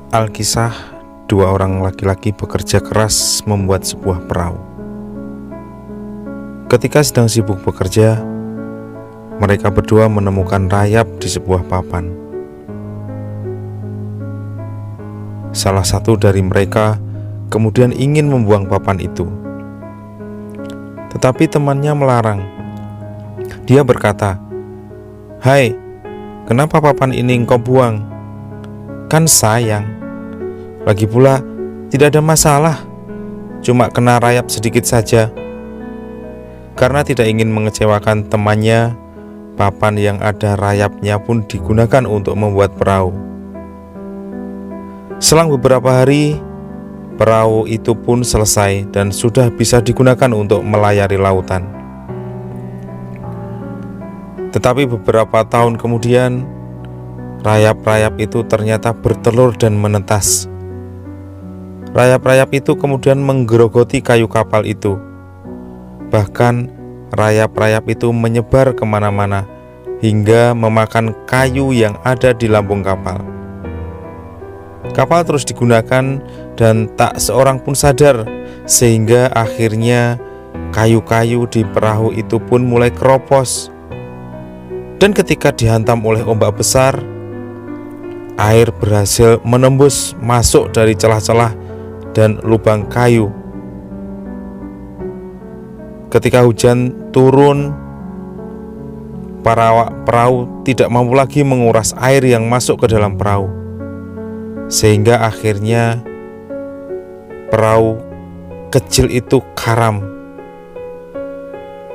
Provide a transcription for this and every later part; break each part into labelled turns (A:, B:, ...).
A: Alkisah, dua orang laki-laki bekerja keras membuat sebuah perahu. Ketika sedang sibuk bekerja, mereka berdua menemukan rayap di sebuah papan. Salah satu dari mereka kemudian ingin membuang papan itu, tetapi temannya melarang. Dia berkata, "Hai, kenapa papan ini engkau buang? Kan sayang. Lagi pula tidak ada masalah, cuma kena rayap sedikit saja." Karena tidak ingin mengecewakan temannya, papan yang ada rayapnya pun digunakan untuk membuat perahu. Selang beberapa hari, perahu itu pun selesai dan sudah bisa digunakan untuk melayari lautan. Tetapi beberapa tahun kemudian, rayap-rayap itu ternyata bertelur dan menetas. Rayap-rayap itu kemudian menggerogoti kayu kapal itu. Bahkan rayap-rayap itu menyebar kemana-mana hingga memakan kayu yang ada di lambung kapal. Kapal terus digunakan dan tak seorang pun sadar, sehingga akhirnya kayu-kayu di perahu itu pun mulai keropos. Dan ketika dihantam oleh ombak besar, air berhasil menembus masuk dari celah-celah dan lubang kayu. Ketika hujan turun, para awak perahu tidak mampu lagi menguras air yang masuk ke dalam perahu, sehingga akhirnya perahu kecil itu karam.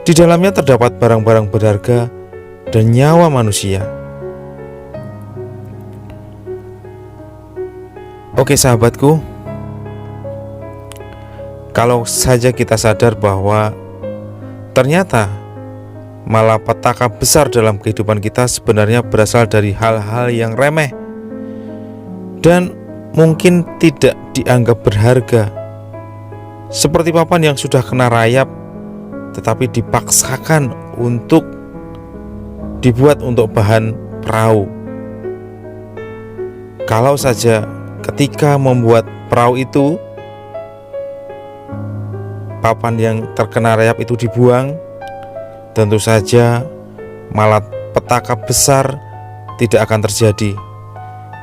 A: Di dalamnya terdapat barang-barang berharga dan nyawa manusia. Oke sahabatku, kalau saja kita sadar bahwa ternyata malapetaka besar dalam kehidupan kita sebenarnya berasal dari hal-hal yang remeh dan mungkin tidak dianggap berharga, seperti papan yang sudah kena rayap tetapi dipaksakan untuk dibuat untuk bahan perahu. Kalau saja ketika membuat perahu itu, papan yang terkena rayap itu dibuang, tentu saja malapetaka besar tidak akan terjadi.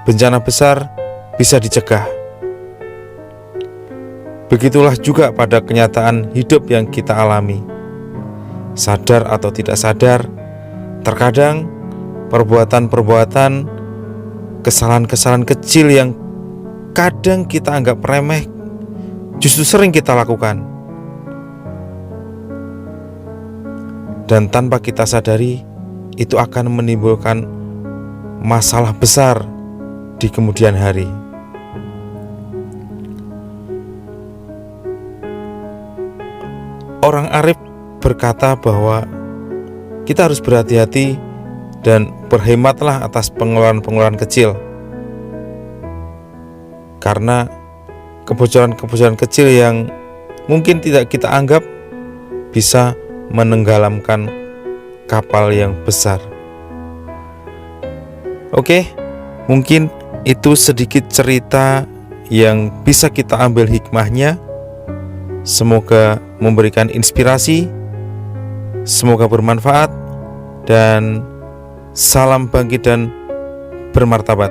A: Bencana besar bisa dicegah. Begitulah juga pada kenyataan hidup yang kita alami. Sadar atau tidak sadar, terkadang perbuatan-perbuatan, kesalahan-kesalahan kecil yang kadang kita anggap remeh justru sering kita lakukan. Dan tanpa kita sadari, itu akan menimbulkan masalah besar di kemudian hari. Orang arif berkata bahwa kita harus berhati-hati dan berhematlah atas pengeluaran-pengeluaran kecil, karena kebocoran-kebocoran kecil yang mungkin tidak kita anggap bisa menenggelamkan kapal yang besar. Oke, mungkin itu sedikit cerita yang bisa kita ambil hikmahnya. Semoga memberikan inspirasi, semoga bermanfaat, dan salam bangkit dan bermartabat.